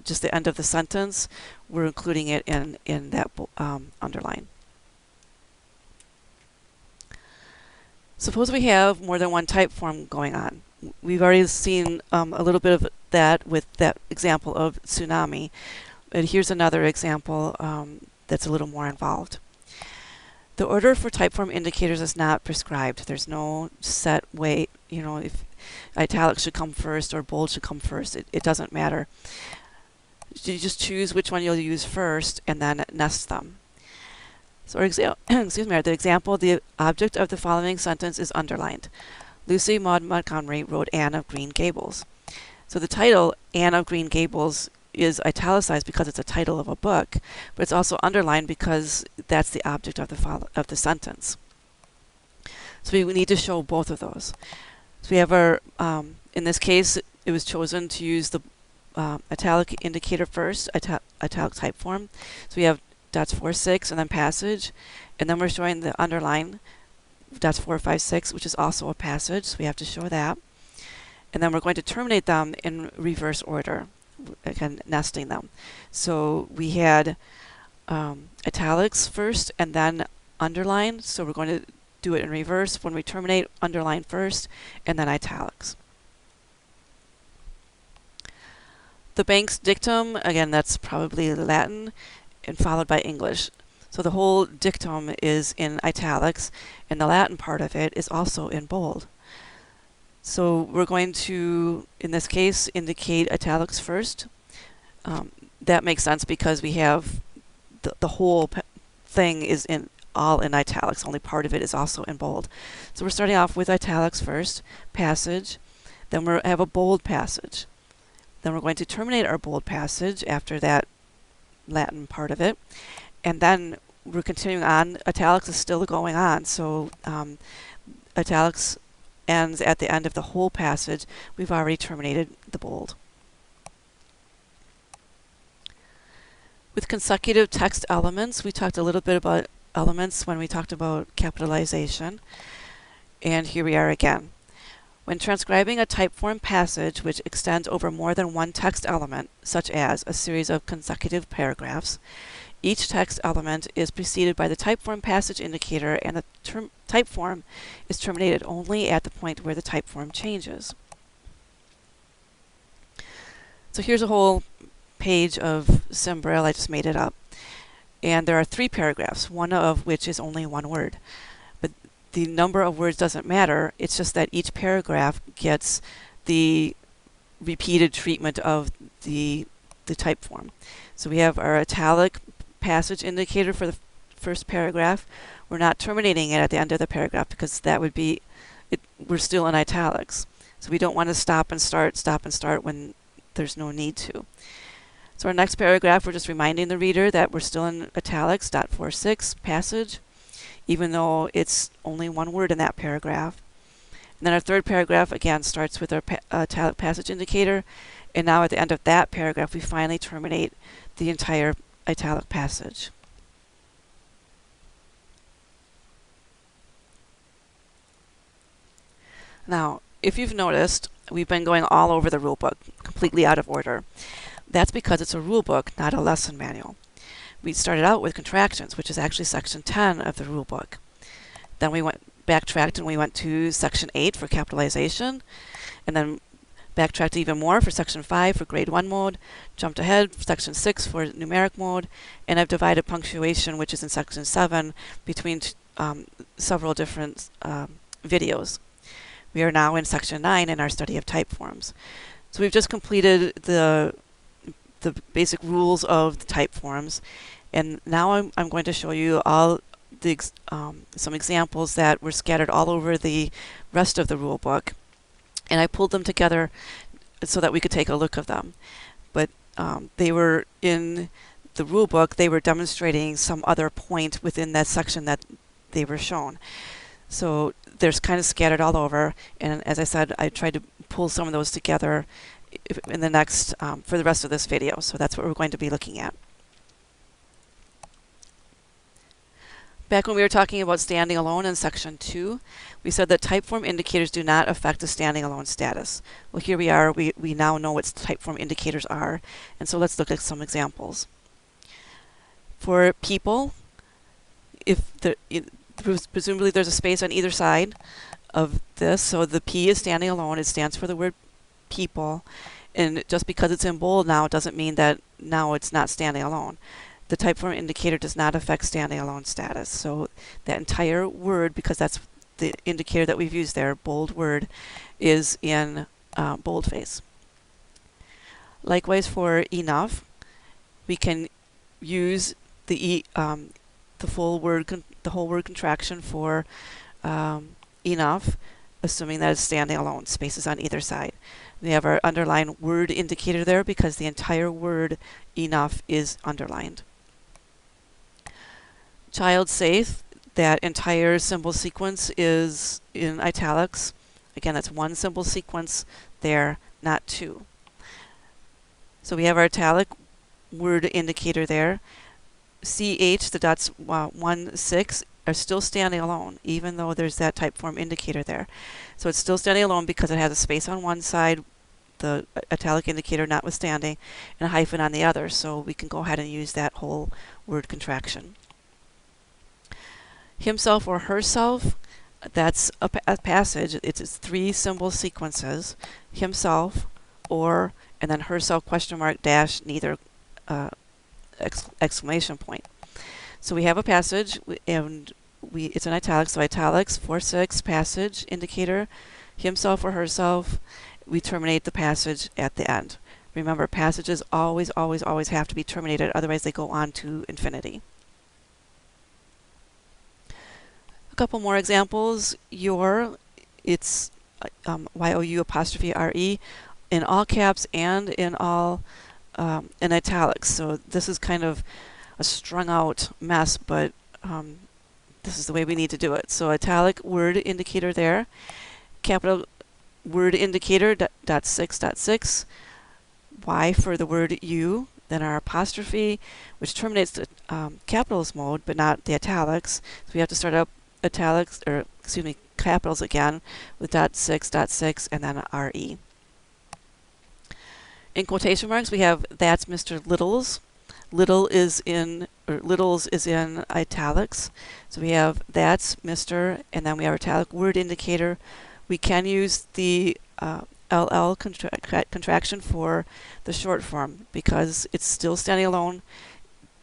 just the end of the sentence, we're including it in that underline. Suppose we have more than one typeform going on. We've already seen a little bit of that with that example of tsunami. But here's another example that's a little more involved. The order for typeform indicators is not prescribed. There's no set way, if italics should come first or bold should come first. It doesn't matter. You just choose which one you'll use first and then nest them. So excuse me, the example, the object of the following sentence is underlined. Lucy Maud Montgomery wrote Anne of Green Gables. So the title, Anne of Green Gables, is italicized because it's a title of a book, but it's also underlined because that's the object of the sentence. So we need to show both of those. So we have our, in this case, it was chosen to use the italic indicator first, italic typeform. So we have dots 4, 6, and then passage. And then we're showing the underline dots 4, 5, 6, which is also a passage, so we have to show that. And then we're going to terminate them in reverse order, again, nesting them. So we had italics first and then underline, so we're going to do it in reverse. When we terminate, underline first and then italics. The bank's dictum, again, that's probably Latin, and followed by English. So the whole dictum is in italics, and the Latin part of it is also in bold. So we're going to, in this case, indicate italics first. That makes sense because we have the whole thing is all in italics, only part of it is also in bold. So we're starting off with italics first, passage, then we have a bold passage. Then we're going to terminate our bold passage after that Latin part of it. And then we're continuing on. Italics is still going on. So italics ends at the end of the whole passage. We've already terminated the bold. With consecutive text elements, we talked a little bit about elements when we talked about capitalization. And here we are again. When transcribing a typeform passage which extends over more than one text element, such as a series of consecutive paragraphs, each text element is preceded by the typeform passage indicator, and the typeform is terminated only at the point where the typeform changes. So here's a whole page of Sim Braille. I just made it up. And there are 3 paragraphs, one of which is only one word. The number of words doesn't matter. It's just that each paragraph gets the repeated treatment of the typeform. So we have our italic passage indicator for the first paragraph. We're not terminating it at the end of the paragraph because that would be, we're still in italics. So we don't want to stop and start when there's no need to. So our next paragraph, we're just reminding the reader that we're still in italics, dot 46, passage, even though it's only one word in that paragraph. And then our third paragraph, again, starts with our italic passage indicator. And now at the end of that paragraph, we finally terminate the entire italic passage. Now, if you've noticed, we've been going all over the rulebook, completely out of order. That's because it's a rulebook, not a lesson manual. We started out with contractions, which is actually section 10 of the rulebook. Then we backtracked and we went to section 8 for capitalization, and then backtracked even more for section 5 for grade 1 mode, jumped ahead for section 6 for numeric mode, and I've divided punctuation, which is in section 7, between several different videos. We are now in section 9 in our study of typeforms. So we've just completed the basic rules of the typeforms, and now I'm going to show you all the some examples that were scattered all over the rest of the rule book, and I pulled them together so that we could take a look at them. But they were in the rule book, they were demonstrating some other point within that section that they were shown. So they're kind of scattered all over, and as I said, I tried to pull some of those together in the next, for the rest of this video. So that's what we're going to be looking at. Back when we were talking about standing alone in section 2, we said that typeform indicators do not affect the standing alone status. Well, here we are. We now know what typeform indicators are, and so let's look at some examples. For people, if presumably there's a space on either side of this, so the P is standing alone. It stands for the word people, and just because it's in bold now doesn't mean that now it's not standing alone. The typeform indicator does not affect standing alone status. So that entire word, because that's the indicator that we've used there, bold word, is in boldface. Likewise for enough, we can use the whole word contraction for enough, assuming that it's standing alone, spaces on either side. We have our underlined word indicator there because the entire word enough is underlined. Child safe, that entire symbol sequence is in italics. Again, that's one symbol sequence there, not two. So we have our italic word indicator there. CH, the dots 1, 6, are still standing alone, even though there's that typeform indicator there. So it's still standing alone because it has a space on one side, the italic indicator notwithstanding, and a hyphen on the other. So we can go ahead and use that whole word contraction. Himself or herself, that's a passage. It's 3 symbol sequences: himself, or, and then herself question mark dash neither exclamation point. So we have a passage, and it's in italics. So italics 4, 6 passage indicator, himself or herself. We terminate the passage at the end. Remember, passages always have to be terminated, otherwise they go on to infinity. A couple more examples. Your, it's YOU apostrophe RE in all caps and in all in italics. So this is kind of a strung out mess, but this is the way we need to do it. So italic word indicator there, capital word indicator dot 6 dot 6, Y for the word you, then our apostrophe, which terminates the capitals mode but not the italics. So we have to start up italics, or excuse me, capitals again with dot 6 dot 6 and then RE. In quotation marks, we have that's Mr. Little's. Little's is in italics. So we have that's Mr. and then we have italic word indicator. We can use the LL contraction for the short form because it's still standing alone,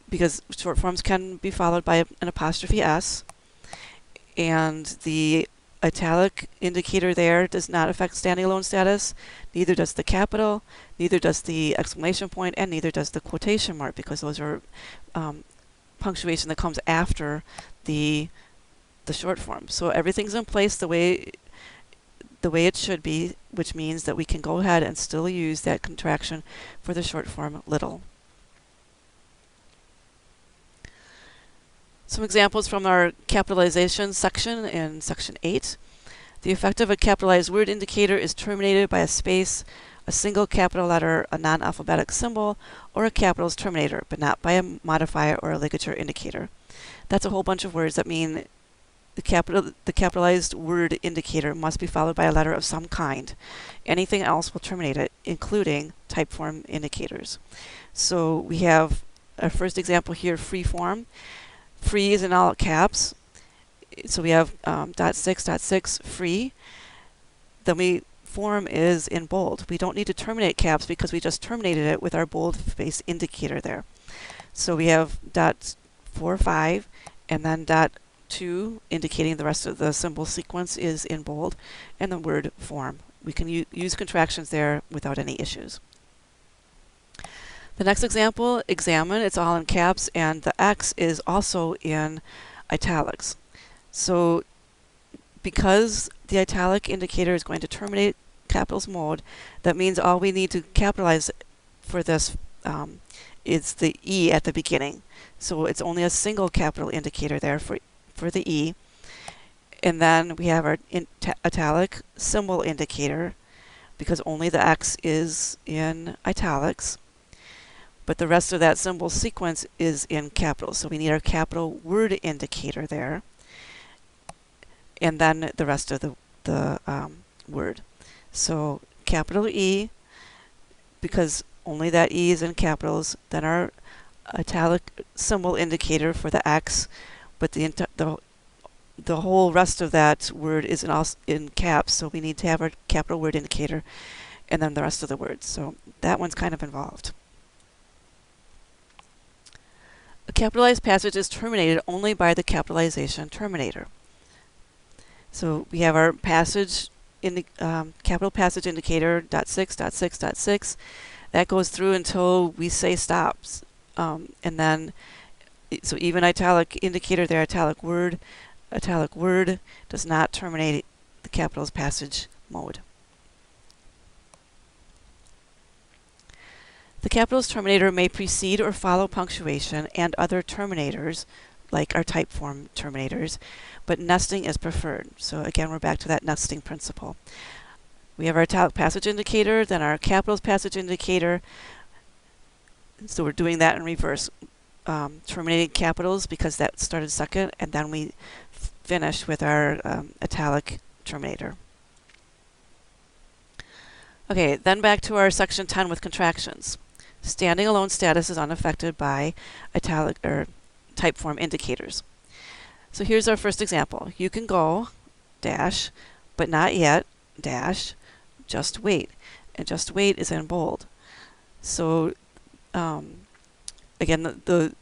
because short forms can be followed by an apostrophe S, and the italic indicator there does not affect standing alone status. Neither does the capital, neither does the exclamation point, and neither does the quotation mark, because those are punctuation that comes after the short form. So everything's in place the way it should be, which means that we can go ahead and still use that contraction for the short form little. Some examples from our capitalization section in section 8. The effect of a capitalized word indicator is terminated by a space, a single capital letter, a non-alphabetic symbol, or a capitals terminator, but not by a modifier or a ligature indicator. That's a whole bunch of words that mean the capitalized word indicator must be followed by a letter of some kind. Anything else will terminate it, including typeform indicators. So we have our first example here, free form. Free is in all caps. So we have dot 6 dot 6 free. Then form is in bold. We don't need to terminate caps because we just terminated it with our bold face indicator there. So we have dot 4, 5, and then dot 2 indicating the rest of the symbol sequence is in bold, and the word form. We can use contractions there without any issues. The next example, examine, it's all in caps, and the X is also in italics. So because the italic indicator is going to terminate capitals mode, that means all we need to capitalize for this is the E at the beginning. So it's only a single capital indicator there for the E. And then we have our italic symbol indicator, because only the X is in italics. But the rest of that symbol sequence is in capitals. So we need our capital word indicator there. And then the rest of the word. So capital E, because only that E is in capitals. Then our italic symbol indicator for the X, but the whole rest of that word is in caps. So we need to have our capital word indicator, and then the rest of the words. So that one's kind of involved. A capitalized passage is terminated only by the capitalization terminator. So we have our passage in the capital passage indicator dot 6 dot 6 dot 6. That goes through until we say stops, and then so even italic indicator there, italic word does not terminate the capitals passage mode. The capitals terminator may precede or follow punctuation and other terminators, like our typeform terminators, but nesting is preferred. So again, we're back to that nesting principle. We have our italic passage indicator, then our capitals passage indicator. So we're doing that in reverse. terminating capitals because that started second, and then we finished with our italic terminator. Okay, then back to our section 10 with contractions. Standing alone status is unaffected by italic or typeform indicators. So here's our first example. You can go, dash, but not yet, dash, just wait. And just wait is in bold. So again, the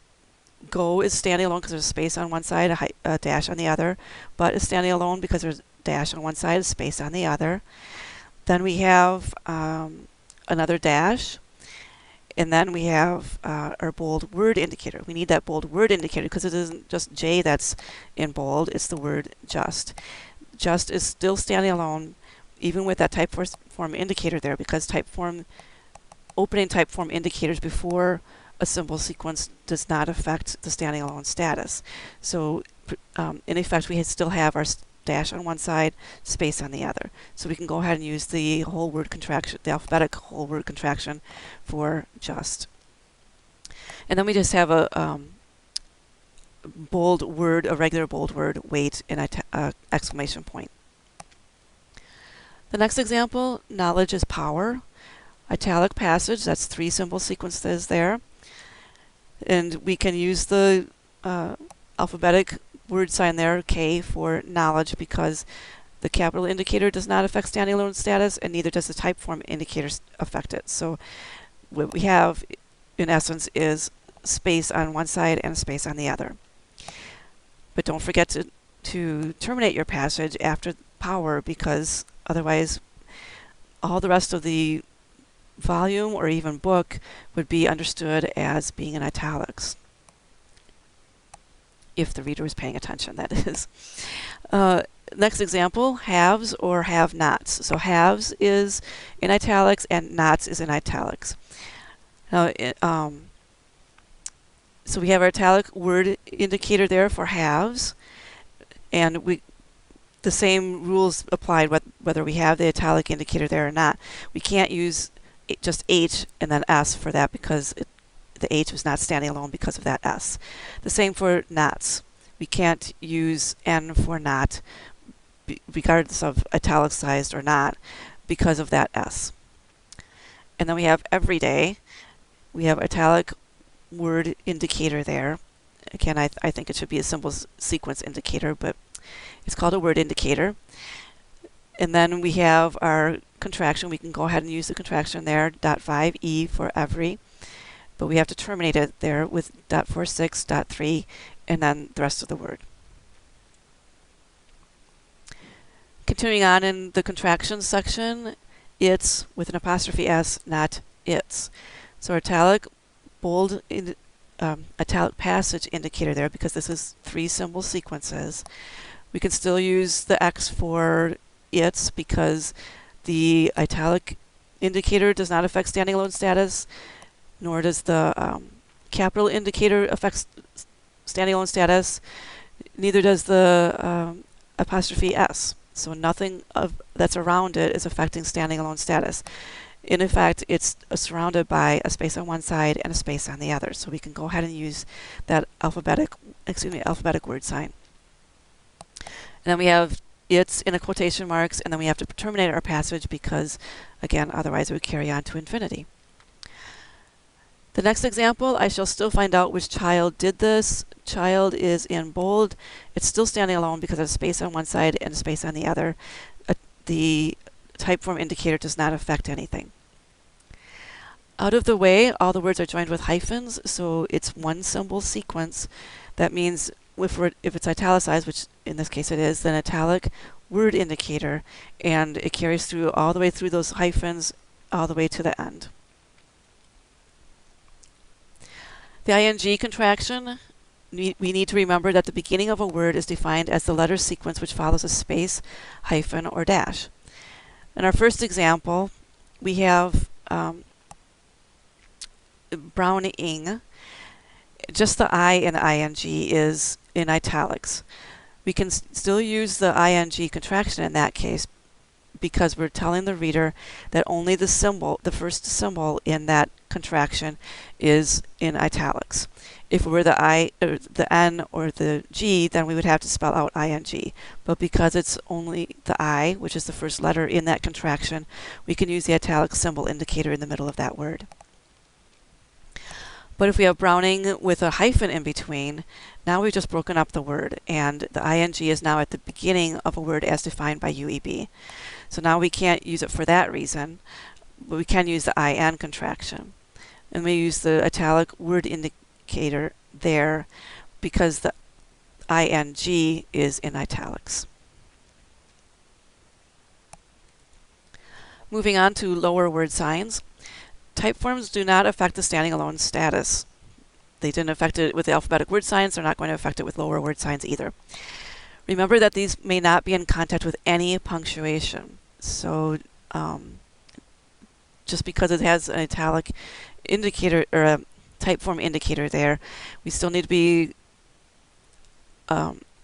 go is standing alone because there's a space on one side, a dash on the other. But is standing alone because there's a dash on one side, a space on the other. Then we have another dash. And then we have our bold word indicator. We need that bold word indicator because it isn't just J that's in bold, it's the word just. Just is still standing alone even with that typeform indicator there, because opening typeform indicators before a symbol sequence does not affect the standing alone status. So in effect, we still have our dash on one side, space on the other. So we can go ahead and use the whole word contraction, the alphabetic whole word contraction for just. And then we just have a bold word, a regular bold word, wait, and exclamation point. The next example, knowledge is power. Italic passage, that's 3 symbol sequences there. And we can use the alphabetic word sign there, K, for knowledge, because the capital indicator does not affect standing alone status, and neither does the typeform indicator affect it. So what we have, in essence, is space on one side and a space on the other. But don't forget to terminate your passage after power, because otherwise all the rest of the volume or even book would be understood as being in italics. If the reader is paying attention, that is. Next example, haves or have-nots. So haves is in italics and nots is in italics. Now, so we have our italic word indicator there for haves, and the same rules applied whether we have the italic indicator there or not. We can't use just H and then S for that because the H was not standing alone because of that S. The same for nots. We can't use N for not, regardless of italicized or not, because of that S. And then we have everyday. We have italic word indicator there. Again, I think it should be a symbol sequence indicator, but it's called a word indicator. And then we have our contraction. We can go ahead and use the contraction there, .5e for every. But we have to terminate it there with .46, .3, and then the rest of the word. Continuing on in the contractions section, it's with an apostrophe S, not its. So italic, bold, italic passage indicator there, because this is 3 symbol sequences. We can still use the X for its because the italic indicator does not affect standing alone status, nor does the capital indicator affect standing alone status. Neither does the apostrophe S. So nothing that's around it is affecting standing alone status. In effect, it's surrounded by a space on one side and a space on the other. So we can go ahead and use that alphabetic word sign. And then we have it's in a quotation marks, and then we have to terminate our passage because, again, otherwise it would carry on to infinity. The next example, I shall still find out which child did this. Child is in bold. It's still standing alone because there's a space on one side and a space on the other. The typeform indicator does not affect anything. Out of the way, all the words are joined with hyphens, so it's 1 symbol sequence. That means if it's italicized, which in this case it is, then italic word indicator, and it carries through all the way through those hyphens all the way to the end. The ing contraction, we need to remember that the beginning of a word is defined as the letter sequence which follows a space, hyphen, or dash. In our first example, we have Browning. Just the I in the ing is in italics. We can still use the ing contraction in that case because we're telling the reader that only the first symbol in that contraction is in italics. If it were the I, or the N, or the G, then we would have to spell out ing. But because it's only the I, which is the first letter in that contraction, we can use the italic symbol indicator in the middle of that word. But if we have Browning with a hyphen in between, now we've just broken up the word, and the ing is now at the beginning of a word as defined by UEB. So now we can't use it for that reason, but we can use the IN contraction. And we use the italic word indicator there because the ing is in italics. Moving on to lower word signs. Typeforms do not affect the standing alone status. They didn't affect it with the alphabetic word signs. They're not going to affect it with lower word signs either. Remember that these may not be in contact with any punctuation. So just because it has an italic indicator or a typeform indicator there, we still need to be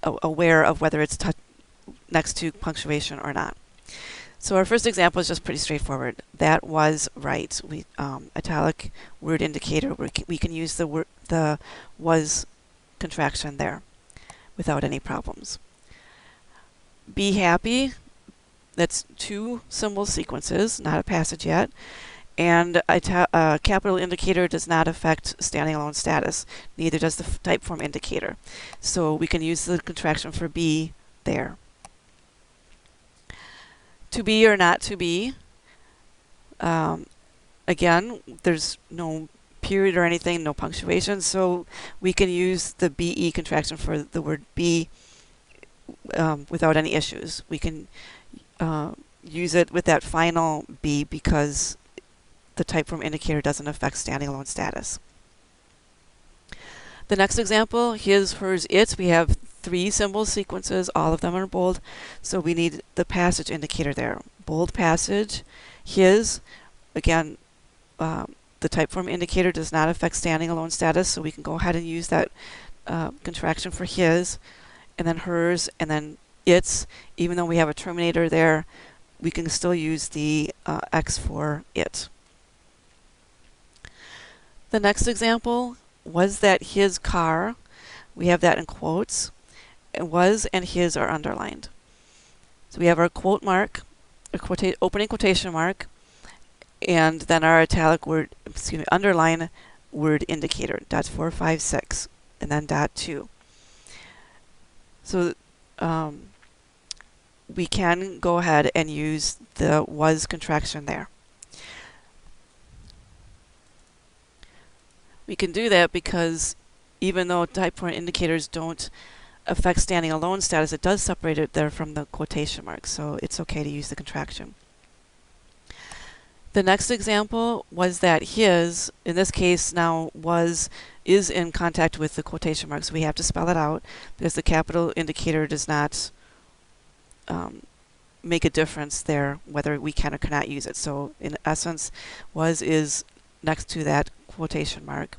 aware of whether it's next to punctuation or not. So our first example is just pretty straightforward. That was right. We italic word indicator. We can use the was contraction there without any problems. Be happy. That's two symbol sequences, not a passage yet. And a capital indicator does not affect standing alone status. Neither does the typeform indicator. So we can use the contraction for be there. To be or not to be. Again, there's no period or anything, no punctuation, so we can use the BE contraction for the word be without any issues. We can use it with that final be because the typeform indicator doesn't affect standing alone status. The next example, his, hers, its, we have three symbol sequences. All of them are bold, so we need the passage indicator there. Bold passage, his, again, the typeform indicator does not affect standing alone status, so we can go ahead and use that contraction for his, and then hers, and then its. Even though we have a terminator there, we can still use the X for it. The next example, was that his car? We have that in quotes. Was and his are underlined. So we have our quote mark, a opening quotation mark, and then our italic word, underline word indicator, dots 4, 5, 6, and then dot 2. So we can go ahead and use the was contraction there. We can do that because even though typeform indicators don't affect standing alone status, it does separate it there from the quotation marks, so it's okay to use the contraction. The next example was that his, in this case now is in contact with the quotation marks, so we have to spell it out because the capital indicator does not make a difference there whether we can or cannot use it. So in essence, was is next to that quotation mark.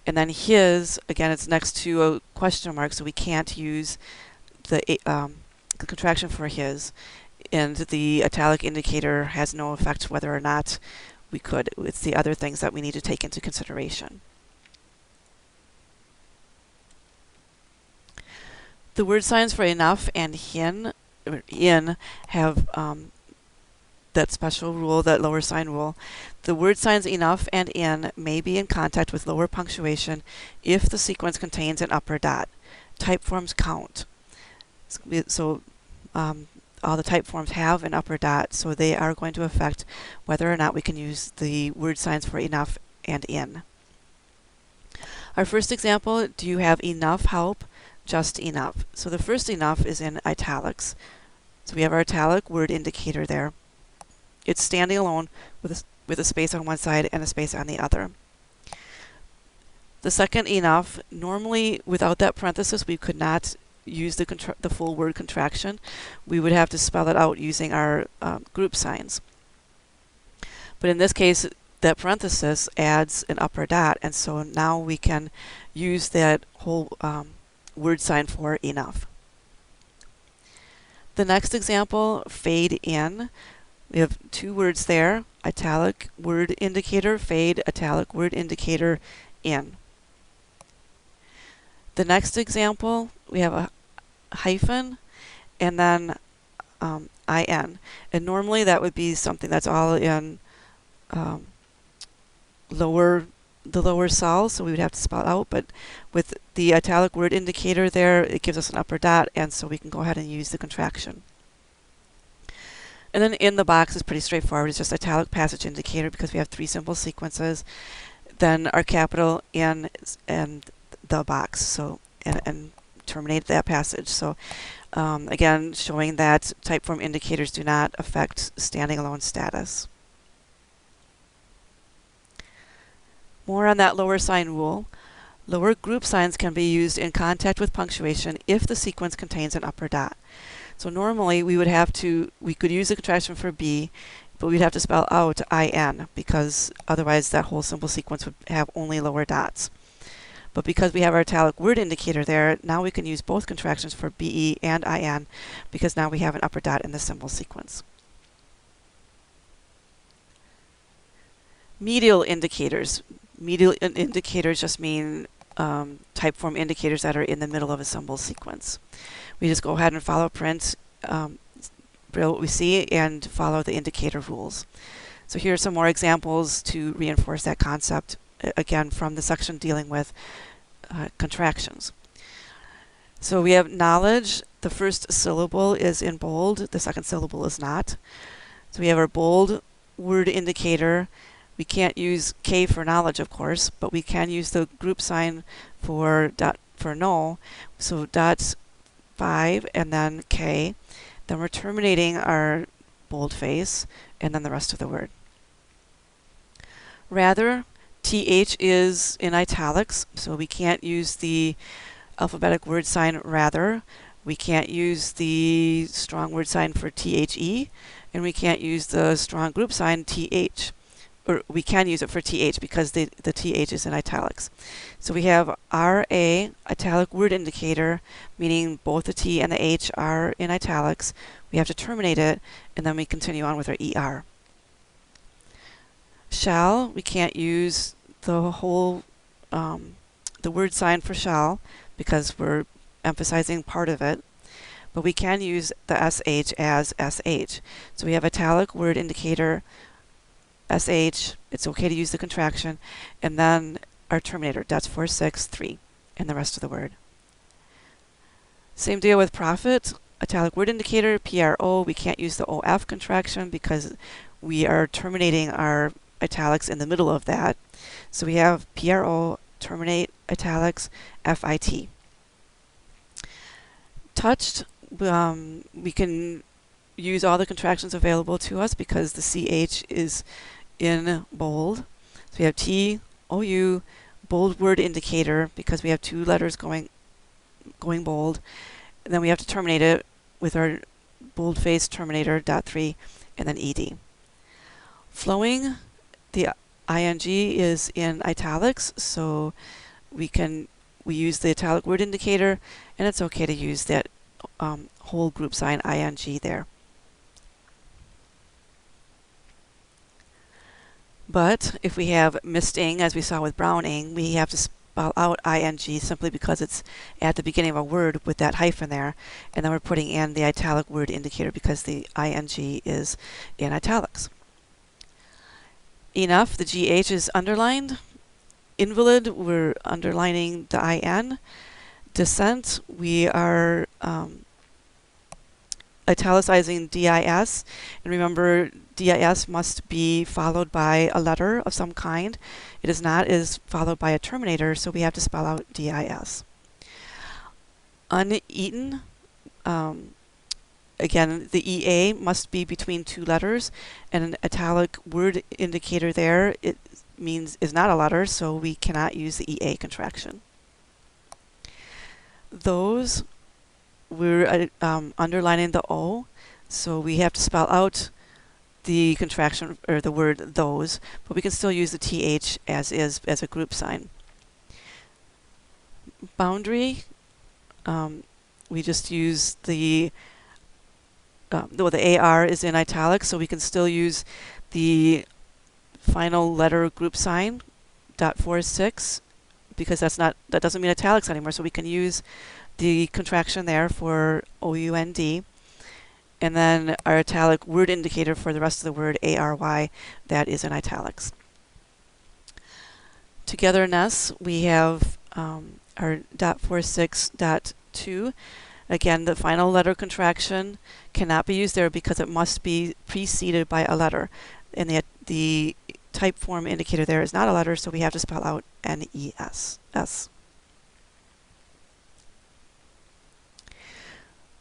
And then his, again, it's next to a question mark, so we can't use the contraction for his. And the italic indicator has no effect whether or not we could. It's the other things that we need to take into consideration. The word signs for enough and in have that special rule, that lower sign rule. The word signs enough and in may be in contact with lower punctuation if the sequence contains an upper dot. Typeforms count. So all the typeforms have an upper dot, so they are going to affect whether or not we can use the word signs for enough and in. Our first example, do you have enough help? Just enough. So the first enough is in italics. So we have our italic word indicator there. It's standing alone with a space on one side and a space on the other. The second enough, normally without that parenthesis, we could not use the full word contraction. We would have to spell it out using our group signs. But in this case, that parenthesis adds an upper dot, and so now we can use that whole word sign for enough. The next example, fade in. We have two words there, italic word indicator, fade, italic word indicator, in. The next example, we have a hyphen and then IN. And normally that would be something that's all in um, the lower cell, so we would have to spell out, but with the italic word indicator there, it gives us an upper dot, and so we can go ahead and use the contraction. And then in the box is pretty straightforward. It's just italic passage indicator because we have 3 symbol sequences, then our capital in and the box, so and terminate that passage. So again, showing that typeform indicators do not affect standing alone status. More on that lower sign rule. Lower group signs can be used in contact with punctuation if the sequence contains an upper dot. So normally we could use the contraction for B, but we'd have to spell out IN because otherwise that whole symbol sequence would have only lower dots. But because we have our italic word indicator there, now we can use both contractions for BE and IN because now we have an upper dot in the symbol sequence. Medial indicators. Medial indicators just mean typeform indicators that are in the middle of a symbol sequence. We just go ahead and follow print, Braille what we see, and follow the indicator rules. So here are some more examples to reinforce that concept, again, from the section dealing with contractions. So we have knowledge. The first syllable is in bold. The second syllable is not. So we have our bold word indicator. We can't use K for knowledge, of course, but we can use the group sign for no. So dot 5 and then K. Then we're terminating our boldface and then the rest of the word. Rather, TH is in italics, so we can't use the alphabetic word sign rather. We can't use the strong word sign for THE, and we can't use the strong group sign TH. Or we can use it for TH because the TH is in italics. So we have RA, italic word indicator, meaning both the T and the H are in italics. We have to terminate it, and then we continue on with our ER. Shall, we can't use the whole, the word sign for shall because we're emphasizing part of it. But we can use the SH as SH. So we have italic word indicator, SH, it's okay to use the contraction, and then our terminator, that's 4, 6, 3, and the rest of the word. Same deal with profit, italic word indicator, PRO, we can't use the OF contraction because we are terminating our italics in the middle of that. So we have PRO, terminate italics, FIT. Touched, we can use all the contractions available to us because the CH is in bold. So we have T, OU, bold word indicator because we have 2 letters going bold. And then we have to terminate it with our boldface terminator, dot 3, and then ED. Flowing, the ING is in italics, so we use the italic word indicator, and it's okay to use that whole group sign ING there. But if we have misting, as we saw with Browning, we have to spell out ING simply because it's at the beginning of a word with that hyphen there. And then we're putting in the italic word indicator because the ING is in italics. Enough, the GH is underlined. Invalid, we're underlining the IN. Descent, we are italicizing DIS. And remember, DIS must be followed by a letter of some kind. It is not, it is followed by a terminator, so we have to spell out DIS. Uneaten, again, the EA must be between 2 letters, and an italic word indicator there, it means is not a letter, so we cannot use the EA contraction. Those, we're underlining the O, so we have to spell out the contraction or the word those, but we can still use the TH as is as a group sign. Boundary, we just use the AR is in italics, so we can still use the final letter group sign, dot 4, 6, because that doesn't mean italics anymore. So we can use the contraction there for OUND, and then our italic word indicator for the rest of the word ARY, that is in italics. Togetherness, we have our .46.2. Again, the final letter contraction cannot be used there because it must be preceded by a letter. And the type form indicator there is not a letter, so we have to spell out NES.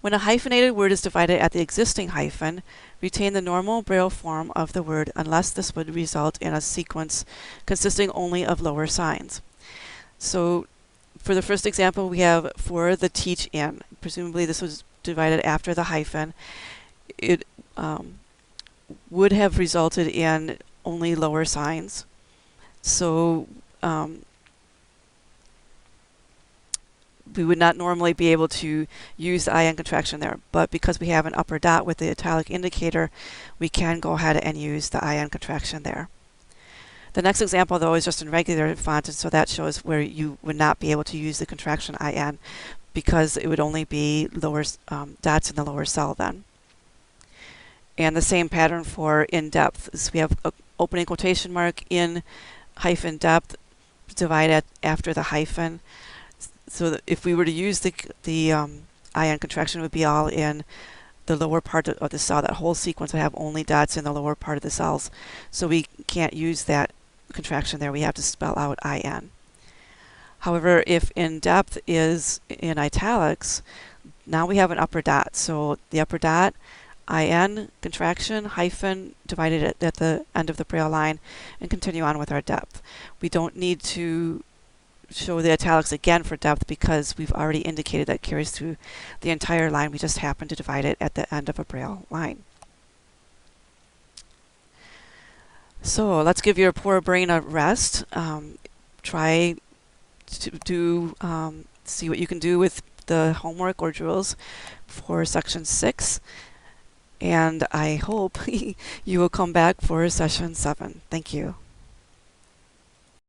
When a hyphenated word is divided at the existing hyphen, retain the normal Braille form of the word unless this would result in a sequence consisting only of lower signs. So for the first example, we have for the teach in. Presumably this was divided after the hyphen. It would have resulted in only lower signs. So we would not normally be able to use the IN contraction there, but because we have an upper dot with the italic indicator, we can go ahead and use the IN contraction there. The next example, though, is just in regular font, and so that shows where you would not be able to use the contraction IN because it would only be lower dots in the lower cell then. And the same pattern for in depth. So we have an opening quotation mark in hyphen depth divided after the hyphen. So that if we were to use the IN contraction, it would be all in the lower part of the cell. That whole sequence would have only dots in the lower part of the cells. So we can't use that contraction there. We have to spell out IN. However, if in depth is in italics, now we have an upper dot. So the upper dot, IN contraction hyphen divided at the end of the Braille line, and continue on with our depth. We don't need to show the italics again for depth because we've already indicated that carries through the entire line. We just happen to divide it at the end of a Braille line. So let's give your poor brain a rest. Try to see what you can do with the homework or drills for section 6. And I hope you will come back for session 7. Thank you.